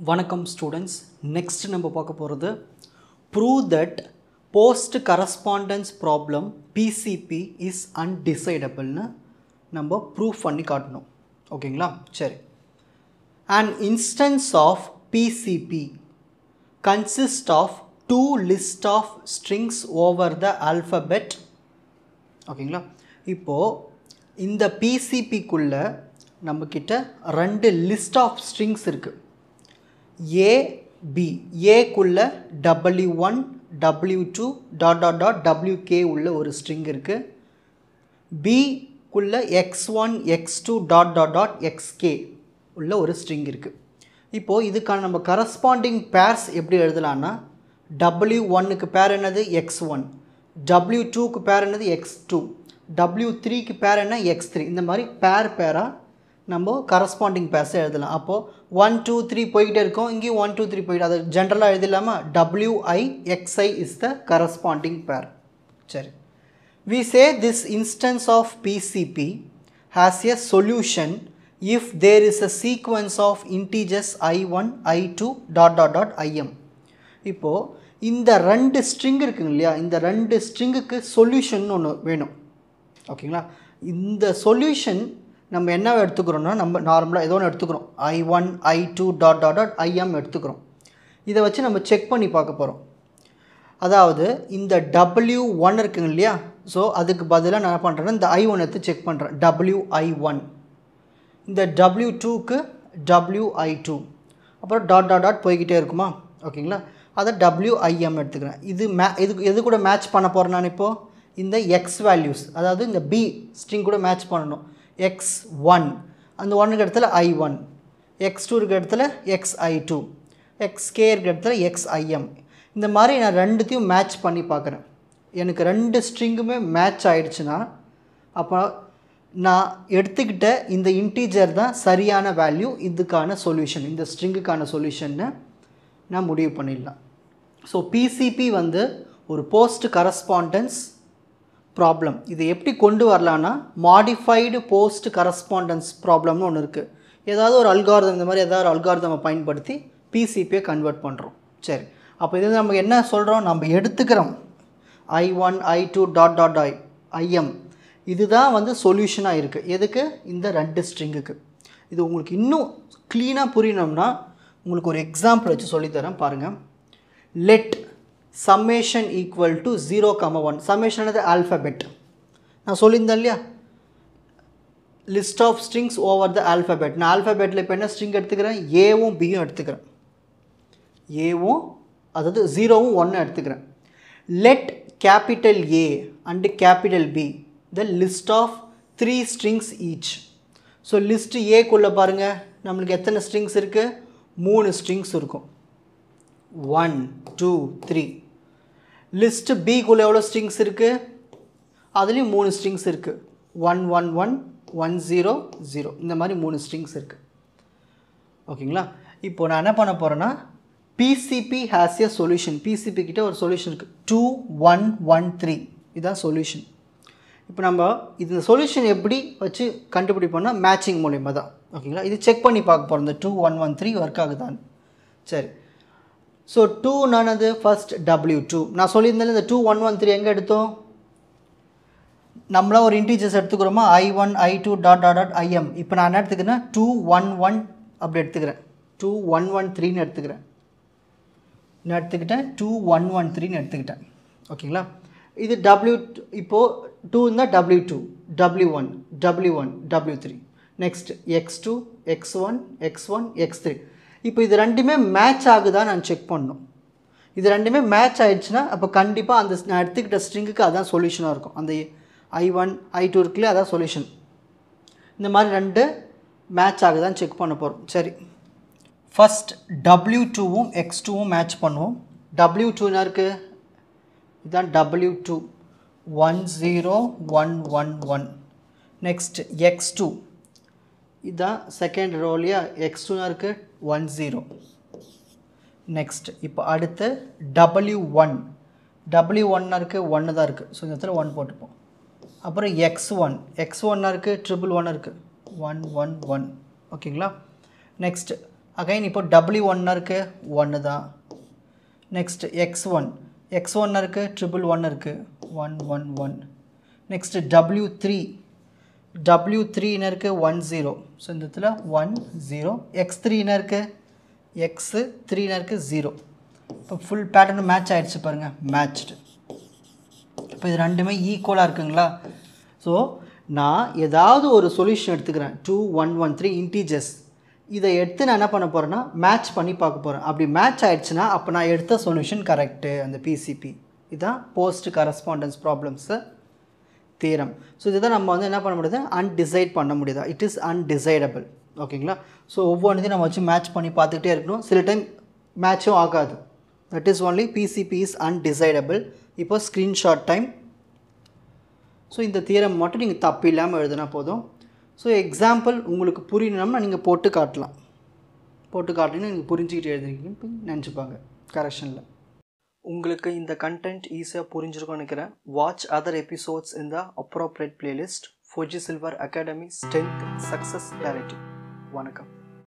வணக்கம் students. Next நம்ம பார்க்க போகிறது prove that post correspondence problem PCP is undecidable னு நம்ம ப்ரூவ் பண்ணி காட்டணும். ஓகேங்களா? சரி. An instance of PCP consists of two list of strings over the alphabet. ஓகேங்களா? இப்போ இந்த PCP குள்ள நம்ம கிட்ட ரெண்டு லிஸ்ட் ஆஃப் ஸ்ட்ரிங்ஸ் இருக்கு. A B A குள்ள W1 W2 WK உள்ள ஒரு ஸ்ட்ரிங் இருக்கு. B குள்ள X1 X2 XK உள்ள ஒரு ஸ்ட்ரிங் இருக்கு. இப்போ இதுக்கான நம்ம கரஸ்பாண்டிங் பேர்ஸ் எப்படி எழுதலாம்னா W1 க்கு பேர் என்னது X1, W2 க்கு பேர் என்னது X2, W3 க்கு பேர் என்ன X3. இந்த மாதிரி பேரா நம்ம கரஸ்பாண்டிங் பேர்ஸை எழுதலாம். அப்போது 1 2 3 போய்கிட்டே இருக்கும். இங்கேயும் 1 2 3 போய்கிட்டு அதை ஜென்ரலாக எழுதிடலாமா? WI XI is the corresponding பேர். சரி, we say this instance of PCP has a solution if there is a sequence of integers I1 I2 IM. இப்போது இந்த ரெண்டு ஸ்ட்ரிங் இருக்குங்க இல்லையா, இந்த ரெண்டு ஸ்ட்ரிங்குக்கு சொல்யூஷன் ஒன்று வேணும். ஓகேங்களா? இந்த சொல்யூஷன் நம்ம என்ன எடுத்துக்கிறோம்னா, நம்ம நார்மலாக ஏதோ ஒன்று எடுத்துக்கிறோம். I1 I2 IM எடுத்துக்கிறோம். இதை வச்சு நம்ம செக் பண்ணி பார்க்க போகிறோம். அதாவது இந்த W1 இருக்குங்க இல்லையா, ஸோ அதுக்கு பதிலாக நான் என்ன பண்ணுறேன்னா இந்த I1 எடுத்து செக் பண்ணுறேன். WI1. இந்த W2க்கு WI2, அப்புறம் போய்கிட்டே இருக்குமா? ஓகேங்களா? அதை WIM எடுத்துக்கிறேன். இது கூட மேட்ச் பண்ண போகிறேன் நான் இப்போது இந்த X வேல்யூஸ், அதாவது இந்த B ஸ்ட்ரிங் கூட மேட்ச் பண்ணணும். X1 அந்த 1க்கு இடத்துல I1, X2 இருக்க இடத்துல XI2, XK இருக்க இடத்துல XIM. இந்த மாதிரி நான் ரெண்டுத்தையும் மேட்ச் பண்ணி பார்க்குறேன். எனக்கு ரெண்டு ஸ்ட்ரிங்குமே மேட்ச் ஆகிடுச்சுன்னா அப்போ நான் எடுத்துக்கிட்ட இந்த இன்டீஜர் தான் சரியான வேல்யூ, இதுக்கான சொல்யூஷன், இந்த ஸ்ட்ரிங்குக்கான சொல்யூஷன்னு நான் முடிவு பண்ணிடலாம். ஸோ PCP வந்து ஒரு போஸ்ட் கரஸ்பாண்டன்ஸ் ப்ராப்ளம். இது எப்படி கொண்டு வரலான்னா மாடிஃபைடு போஸ்ட் கரஸ்பாண்டன்ஸ் ப்ராப்ளம்னு ஒன்று இருக்குது. ஏதாவது ஒரு அல்காரிதம், இந்த மாதிரி ஏதாவது ஒரு அல்காரிதமை பயன்படுத்தி PCPயை கன்வெர்ட் பண்ணுறோம். சரி, அப்போ இது நம்ம என்ன சொல்கிறோம், நம்ம எடுத்துக்கிறோம் I1 I2 IM. இதுதான் வந்து சொல்யூஷனாக இருக்குது. எதுக்கு? இந்த ரெண்டு ஸ்ட்ரிங்குக்கு. இது உங்களுக்கு இன்னும் க்ளீனாக புரியணும்னா உங்களுக்கு ஒரு எக்ஸாம்பிள் வச்சு சொல்லித்தரேன் பாருங்கள். Let summation equal to 0, 1. summation என்னது? alphabet. நான் சொல்லியிருந்தேன் இல்லையா, list of strings over the alphabet. நான் alphabetல இப்போ என்ன ஸ்ட்ரிங் எடுத்துக்கிறேன்? ஏவும் பியும் எடுத்துக்கிறேன். ஏவும் அதாவது 0வும் 1 எடுத்துக்கிறேன். let capital A and capital B the list of 3 strings each. So list ஏக்குள்ளே பாருங்கள், நம்மளுக்கு எத்தனை ஸ்ட்ரிங்ஸ் இருக்குது? 3 ஸ்ட்ரிங்ஸ் இருக்கும். 1 2 3. லிஸ்ட் பிக்குள்ளே எவ்வளோ ஸ்ட்ரிங்ஸ் இருக்குது? அதுலேயும் 3 ஸ்ட்ரிங்ஸ் இருக்குது. 1 1 1 1 0 0. இந்த மாதிரி 3 ஸ்ட்ரிங்ஸ் இருக்குது. ஓகேங்களா? இப்போ நான் என்ன பண்ண போகிறேன்னா PCP has a solution. PCP கிட்ட ஒரு சொல்யூஷன் இருக்குது. 2 1 1 3. இதுதான் சொல்யூஷன். இப்போ நம்ம இந்த சொல்யூஷன் எப்படி வச்சு கண்டுபிடிப்போம்னா மேட்சிங் மூலிமா தான். ஓகேங்களா? இது செக் பண்ணி பார்க்க போகிறோம், இந்த 2 1 1 3 ஒர்க் ஆகுதான். சரி, ஸோ 2 நானது ஃபர்ஸ்ட் W2. நான் சொல்லியிருந்தேன் இந்த 2 1 1 3 எங்கே எடுத்தோம்? நம்மளாம் ஒரு இன்டீஜர்ஸ் எடுத்துக்கிறோமா? I1 I2 IM. இப்போ நான் என்ன எடுத்துக்கிறேன்னா 2 1 1 அப்படி எடுத்துக்கிறேன். 2 1 1 3ன்னு எடுத்துக்கிறேன். நான் எடுத்துக்கிட்டேன் 2 1 1 3ன்னு எடுத்துக்கிட்டேன். ஓகேங்களா? இது இப்போது 2 இருந்தால் W2 W1 W1 W3. Next X2 X1 X1 X3. இப்போ இது ரெண்டுமே மேட்ச் ஆகுதான் நான் செக் பண்ணணும். இது ரெண்டுமே மேட்ச் ஆகிடுச்சுன்னா அப்போ கண்டிப்பாக அந்த நான் எடுத்துக்கிட்ட ஸ்ட்ரிங்குக்கு அதான் சொல்யூஷனாக இருக்கும். அந்த I1 I2 இருக்குல்லையே அதான் சொல்யூஷன். இந்த மாதிரி ரெண்டு மேட்ச் ஆகுதான் செக் பண்ண போகிறோம். சரி, ஃபஸ்ட் W2வும் X2வும் மேட்ச் பண்ணுவோம். W2 என்ன இருக்குது? இதுதான் W2 1 0 1 1 1. நெக்ஸ்ட் X2 இதுதான் செகண்ட் ரோலியா, X2 இருக்குது 1 0. நெக்ஸ்ட் இப்போ அடுத்து W1 இருக்குது 1 தான் இருக்குது. ஸோ இந்த இடத்துல 1 போட்டுப்போம். அப்புறம் X1 இருக்குது 1 1 இருக்குது 1 1 1. ஓகேங்களா? நெக்ஸ்ட் அகைன் இப்போ W1 இருக்குது 1 தான். நெக்ஸ்ட் x1 இருக்குது ட்ரிபிள் 1 இருக்குது 1 1 1. நெக்ஸ்ட் W3 என்ன இருக்குது 1 0. ஸோ இந்த இடத்துல 1 0. x3 என்ன இருக்குது x3 என்ன இருக்குது 0. இப்போ ஃபுல் பேட்டர்ன் மேட்ச் ஆகிடுச்சு பாருங்கள், மேட்ச்டு. இப்போ இது ரெண்டுமே ஈக்குவலாக இருக்குங்களா? ஸோ நான் ஏதாவது ஒரு சொல்யூஷன் எடுத்துக்கிறேன் 2 1 1 3 இன்டீஜர்ஸ். இதை எடுத்து நான் என்ன பண்ண போகிறேன்னா மேட்ச் பண்ணி பார்க்க போகிறேன். அப்படி மேட்ச் ஆகிடுச்சுன்னா அப்போ நான் எடுத்த சொல்யூஷன் கரெக்டு அந்த பிசிபி. இதுதான் post correspondence problems theorem. So இதுதான் நம்ம வந்து என்ன பண்ண முடியாது, அன்டிசைட் பண்ண முடியாது. It is undecidable. ஓகேங்களா? ஸோ ஒவ்வொன்றையும் நம்ம வச்சு மேட்ச் பண்ணி பார்த்துக்கிட்டே இருக்கணும். சில டைம் மேட்சும் ஆகாது. That is only PCB is undecidable. இப்போ ஸ்க்ரீன்ஷாட் டைம். ஸோ இந்த தியரம் மட்டும் நீங்கள் தப்பு இல்லாமல் எழுதுனா போதும். ஸோ எக்ஸாம்பிள் உங்களுக்கு புரியணும்னா நீங்கள் போட்டு காட்டினீங்கன்னா நீங்கள் புரிஞ்சுக்கிட்டு எழுதுறீங்கன்னு நினச்சிப்பாங்க கரெக்ஷனில். உங்களுக்கு இந்த கண்டென்ட் ஈஸியாக புரிஞ்சிருக்கும்னு நினைக்கிறேன். வாட்ச் அதர் எபிசோட்ஸ் இன் த appropriate playlist. Four G silver academy strength success clarity. வணக்கம்.